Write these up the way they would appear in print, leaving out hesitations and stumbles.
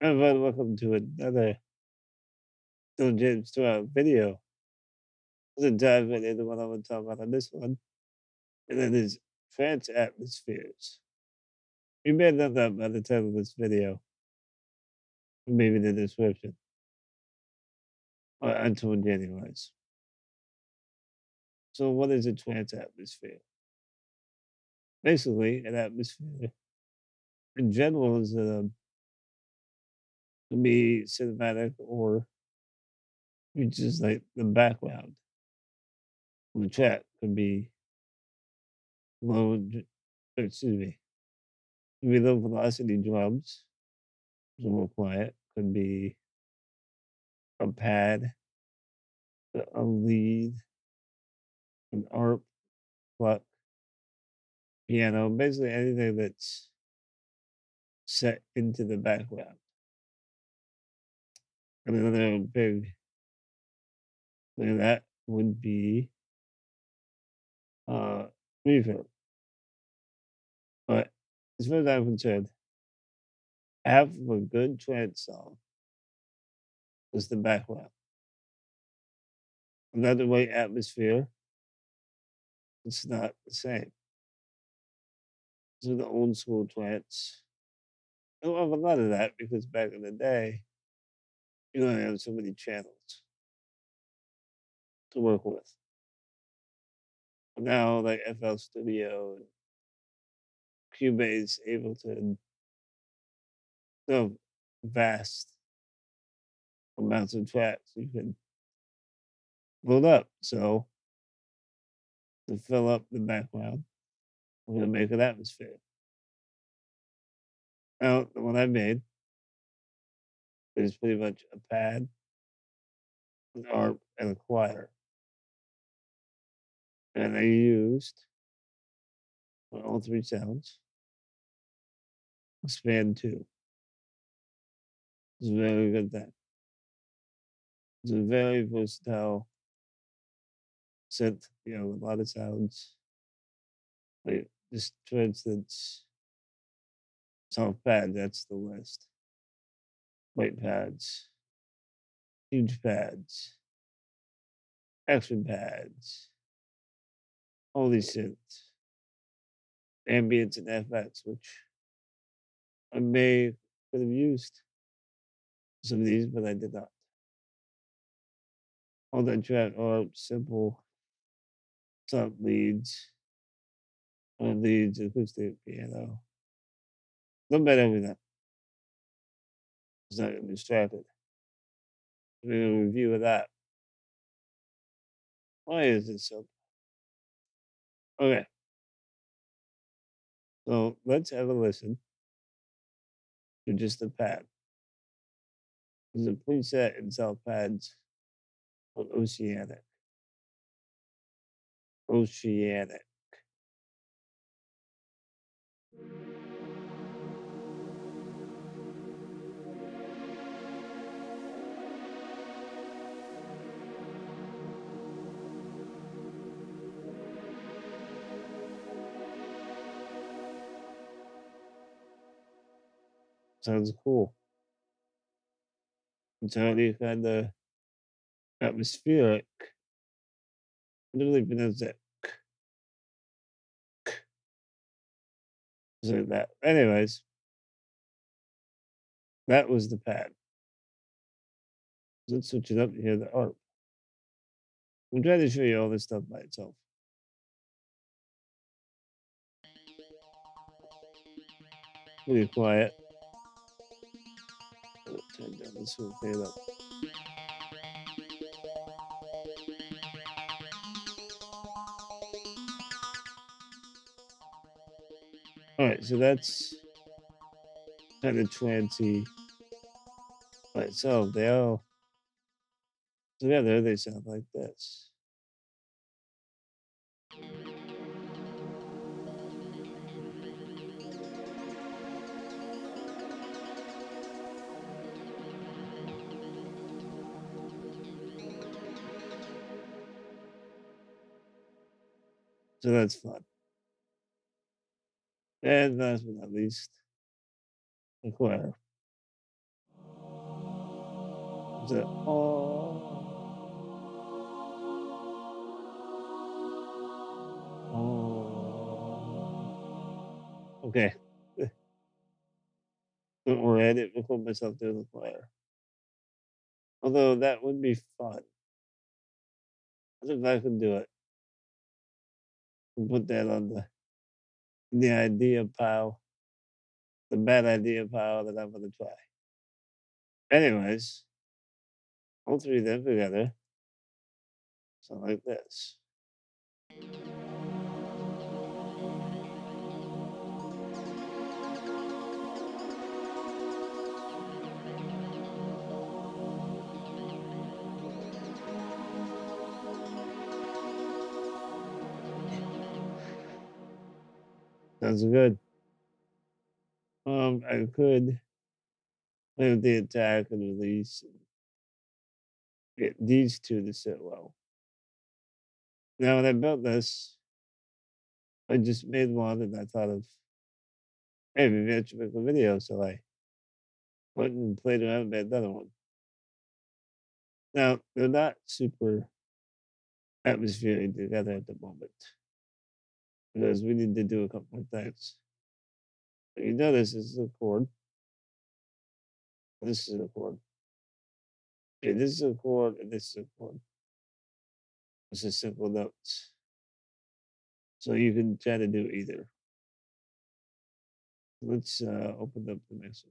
Everyone, welcome to another Bill James throughout video. Let's dive right into what I'm going to talk about on this one, and that is trance atmospheres. You may know that by the title of this video, or maybe the description, or untold anyways. So, what is a trance atmosphere? Basically, an atmosphere in general is can be cinematic or it's just like the background of the track could be low, excuse me, could be low velocity drums, a little quiet, could be a pad, a lead, an arp, pluck, piano, basically anything that's set into the background. And another big thing of that would be uh, reverb. But as far as I'm concerned, half of a good trance song is the background. Another way atmosphere, it's not the same. So the old school trance. I don't have a lot of that because back in the day, you only have so many channels to work with. But now, like FL Studio and Cubase able to vast amounts of tracks you can load up. So to fill up the background, we're gonna make an atmosphere. Now the one I made is pretty much a pad, an arp, and a choir. And I used for all three sounds a span two. It's a very good thing. It's a very versatile synth, with a lot of sounds. Like just for instance, soft pad, that's the list. White pads, huge pads, action pads, holy synths, ambience and FX, which I may could have used some of these, but I did not. All that track are simple top leads, leads, acoustic piano. No better with that. It's not gonna be distracted. We're gonna review of that. Why is it so? Okay, so let's have a listen to just the pad. There's a preset in South Pads called Oceanic. Oceanic. Sounds cool. It's already kind of atmospheric. I literally pronounce that like that. Anyways, that was the pad. Let's switch it up here, the arp. I'm trying to show you all this stuff by itself. Really quiet. Turn down this whole thing up. All right, so that's kind of trancy by itself. They all together they sound like this. So that's fun. And last but not least, the choir. The oh, oh. Okay. Don't worry, I didn't record myself doing the choir. Although that would be fun. I think I could do it. And put that on the idea pile, the bad idea pile that I'm gonna try. Anyways, all three of them together sound like this. Sounds good. I could play with the attack and release and get these two to sit well. Now, when I built this, I just made one and I thought of, hey, maybe I should make a video. So I went and played around and made another one. Now, they're not super atmospheric together at the moment because we need to do a couple of things. But you notice this is a chord, this is a chord. Okay, this is a chord, and this is a chord. This is simple notes. So you can try to do either. Let's open up the next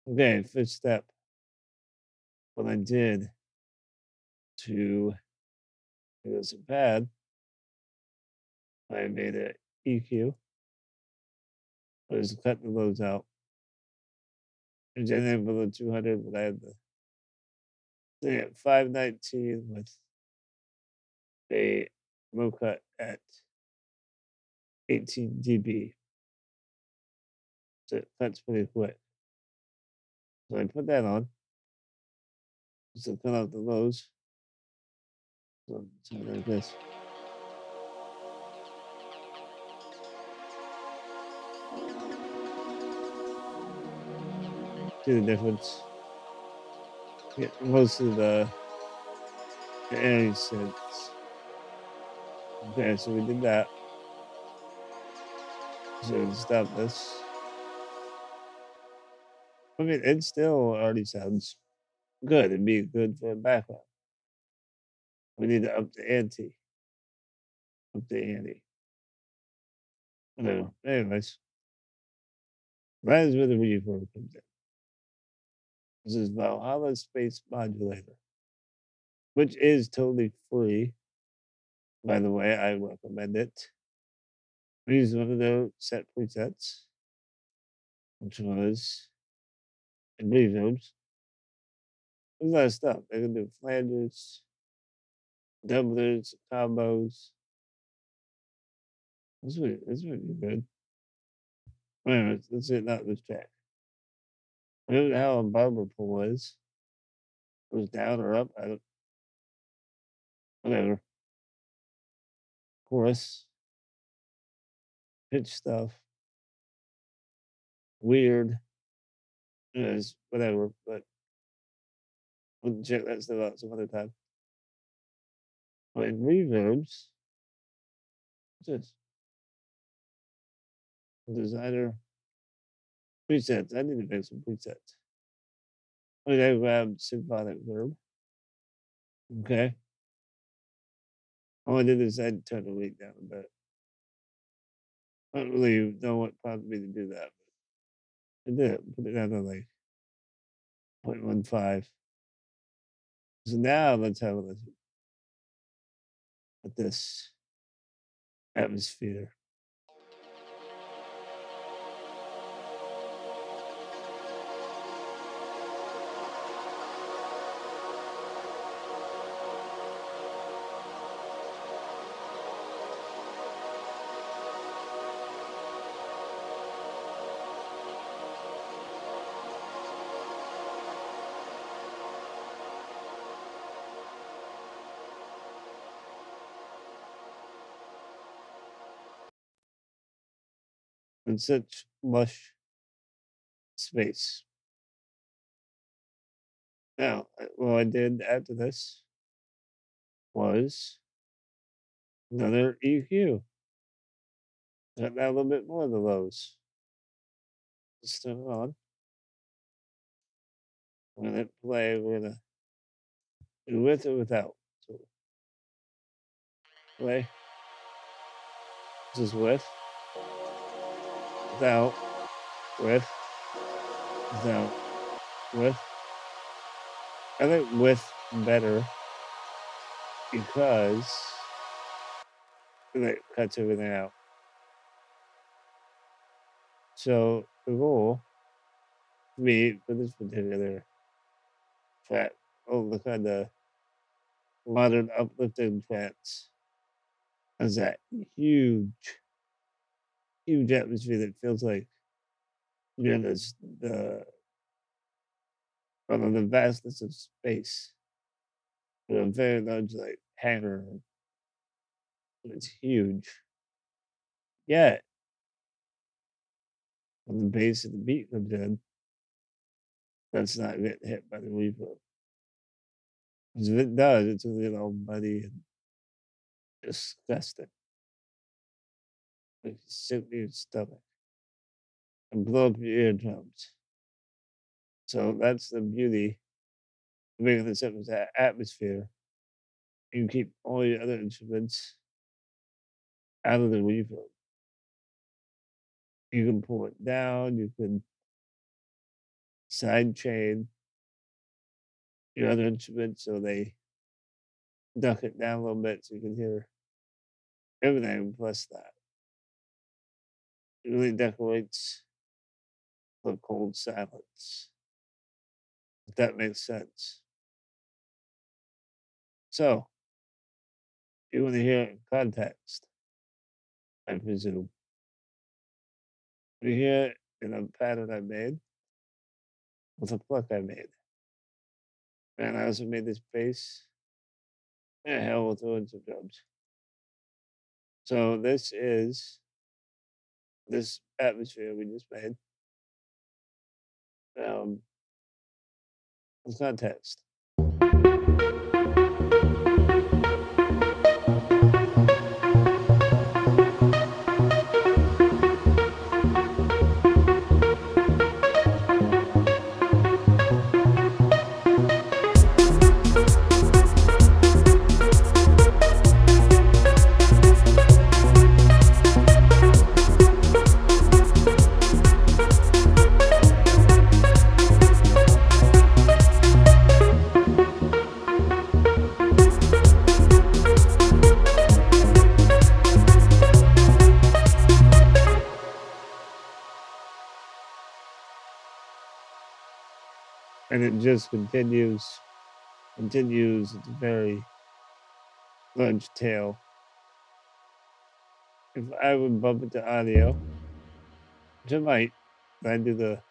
one. Okay, first step. What I did to use a pad, I made a EQ. I just cut the lows out. And then below 200, but I had the thing at 519 with a low cut at 18 dB. So it cuts pretty quick. So I put that on. Just to cut out the lows. So something like this. See the difference? Get most of the airy synths. Okay, so we did that. So stop this. I mean, it still already sounds good. It'd be good for a background. We need to up the ante. Up the ante. Whatever. Anyways, that is where the reverb comes in. This is Valhalla Space Modulator, which is totally free. By the way, I recommend it. We use one of their set presets, which was in reverbs. There's a lot of stuff. They can do flanges, doublers, combos. This would be good. Wait a minute, let's see, not this track. Remember how a barber pole is? It was down or up? I don't, whatever. Chorus, pitch stuff, weird, is whatever. But we'll check that stuff out some other time. But in reverbs, what's this? Designer presets. I need to make some presets. I mean, I grabbed symphonic verb. Okay. All I did is I turned the weight down a bit. I don't really know what prompted me to do that, but I did. Put it down to like 0.15. So now let's have a listen at this atmosphere. In such lush space. Now, what I did after this was another EQ. Got down a little bit more of the lows. Let's turn it on. We're gonna play. We're gonna do with or without. So play. This is with, without, with, without, with. I think with better because it cuts everything out. So the goal for me for this particular track, oh look at the modern uplifting trance, is that huge atmosphere that feels like you're in this the vastness of space. A very large like hangar. It's huge. Yet when the bass of the beat comes in, that's not getting hit by the reverb. Because if it does, it's gonna get all muddy and disgusting. Like sick to your stomach and blow up your eardrums. So that's the beauty of making this atmosphere. You can keep all your other instruments out of the reverb. You can pull it down, you can side chain your other instruments so they duck it down a little bit so you can hear everything plus that. It really decorates the cold silence, if that makes sense. So, you want to hear it in context, I presume. You hear it in a pattern I made with a pluck I made. And I also made this bass. Yeah, hell, we'll throw in some drums. So this is this atmosphere we just made. With context. And it just continues at a very large tail. If I would bump it to audio, which I might, I do the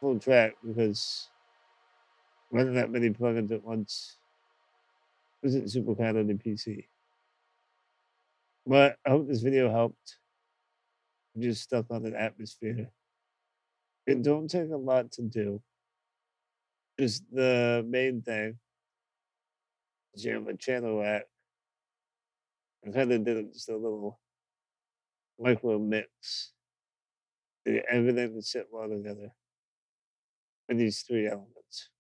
full track because running that many plugins at once isn't super kind on the PC. But I hope this video helped. I'm just stuck on an atmosphere. It don't take a lot to do. Just the main thing is you have a channel rack. I kind of did just a little micro mix. Everything would sit well together with these three elements.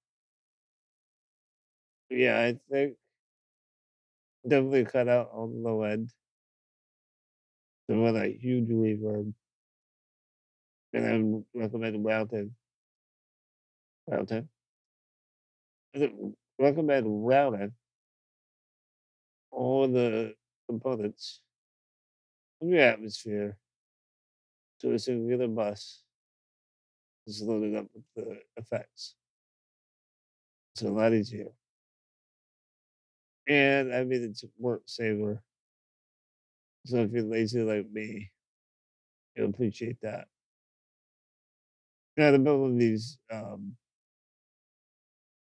Yeah, I think definitely cut out on the low end. The one a huge reverb. And I would recommend routing. I would recommend routing all the components of your atmosphere to a singular bus. Just loaded up with the effects. It's a lot easier. And I mean, it's work saver. So if you're lazy like me, you'll appreciate that. Now, the building these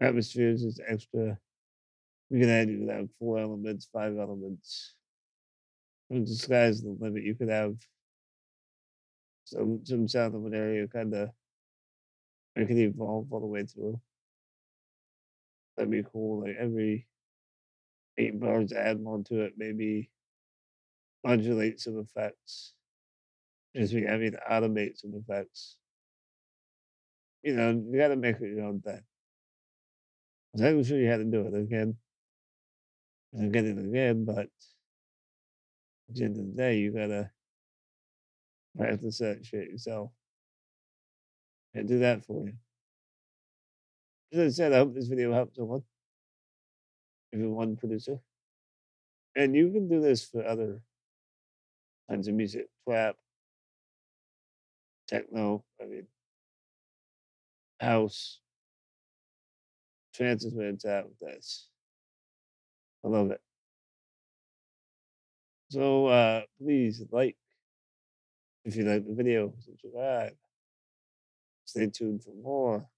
atmospheres is extra. You can have 4 elements, 5 elements. And the sky's the limit. You could have some sound of an area kind of, it can evolve all the way through. That'd be cool. Like every 8 bars, add more to it. Maybe modulate some effects. I mean, automate some effects. You got to make it your own thing. I will show you how to do it again and again and again. But at the end of the day, you gotta practice that shit yourself and do that for you. As I said, I hope this video helped someone. If you're one producer, and you can do this for other kinds of music, trap, techno. I mean, house. Trance is where it's at with this. I love it. So please like if you like the video, subscribe, stay tuned for more.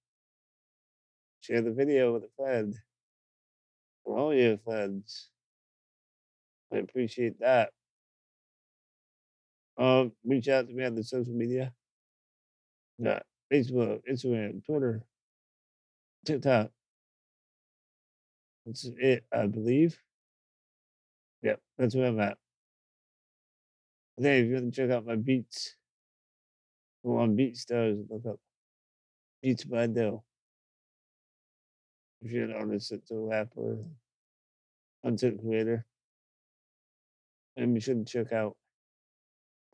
Share the video with a friend or all your friends. I appreciate that. Reach out to me on the social media. Got Facebook, Instagram, Twitter, TikTok. That's it, I believe. Yep, that's where I'm at. Hey, if you want to check out my beats, go on BeatStars and look up Beats by Dell. If you're an artist that's a rapper, content creator, and be sure to check out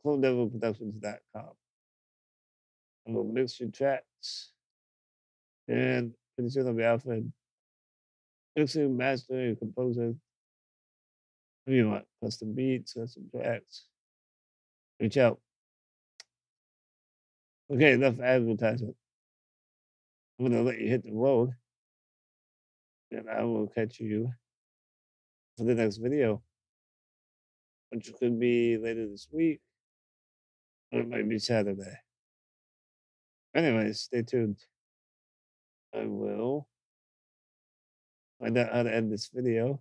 CloneDevilProductions.com. I'm gonna mix your tracks, and pretty soon I'll be out for mixing, mastering, composing. What do you want? Custom beats, custom tracks. Reach out. Okay, enough advertisement. I'm gonna let you hit the road, and I will catch you for the next video, which could be later this week, or it might be Saturday. Anyways, stay tuned. I will find out how to end this video.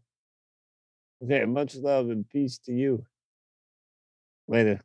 Okay, much love and peace to you. Later.